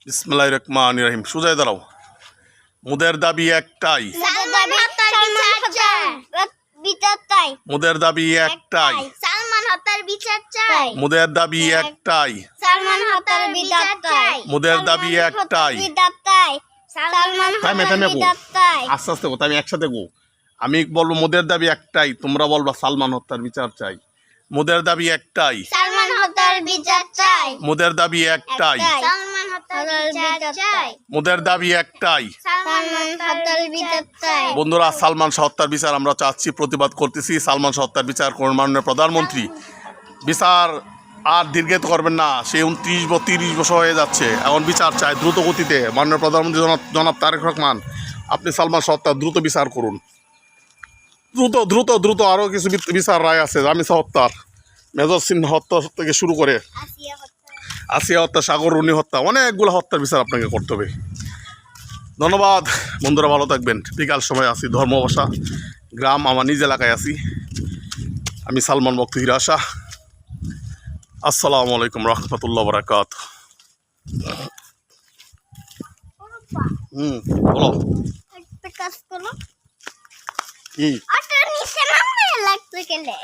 বিসমিল্লাহির রহমানির রহিম। সুজায় দাঁড়াও। মুদের দাবি একটাই, মুদের দাবি একটাই, সালমান হত্যার বিচার চাই। মুদের দাবি একটাই, সালমান হত্যার বিচার চাই। মুদের দাবি একটাই। সালমান থামে থামে গো, আস্তে আস্তে গো, আমি একসাথে গো। আমি বলবো মুদের দাবি একটাই, তোমরা বলবা সালমান হত্যার বিচার চাই। মুদের দাবি একটাই, সালমান হত্যার বিচার চাই। মুদের দাবি একটাই, সালমান হত্যার বিচার চাই। মুদের দাবি একটাই। সালমান হত্যার বিচার চাই। বন্ধুরা, সালমান শাহ হত্যার বিচার আমরা চাচ্ছি, প্রতিবাদ করতেছি। সালমান শাহ হত্যার বিচার করুন মাননীয় প্রধানমন্ত্রী। বিচার আর দীর্ঘায়িত করবেন না, সে 29-30 বছর হয়ে যাচ্ছে, এখন বিচার চাই দ্রুত গতিতে। মাননীয় প্রধানমন্ত্রী জনাব তারেক রহমান, আপনি সালমান শাহ হত্যার দ্রুত বিচার করুন। দ্রুত দ্রুত দ্রুত আরও কিছু বিচার রায় আছে, রামি শাহ হত্যার, মেজর সিনহা হত্যা থেকে শুরু করে আসিয়া হত্যা, সাগর রুনি হত্যা, অনেকগুলো হত্যার বিচার আপনাকে করতে হবে। ধন্যবাদ বন্ধুরা, ভালো থাকবেন। বিকাল সময় আছি ধর্মবাসা গ্রাম, আমার নিজ এলাকায় আছি। আমি সালমান ভক্ত হিরাশা। আসসালামু আলাইকুম রহমতুল্লাহ বারাকাত। বলো একটা কাজ করো, কি? অটোর নিচে নামবে লাগতে গেলে।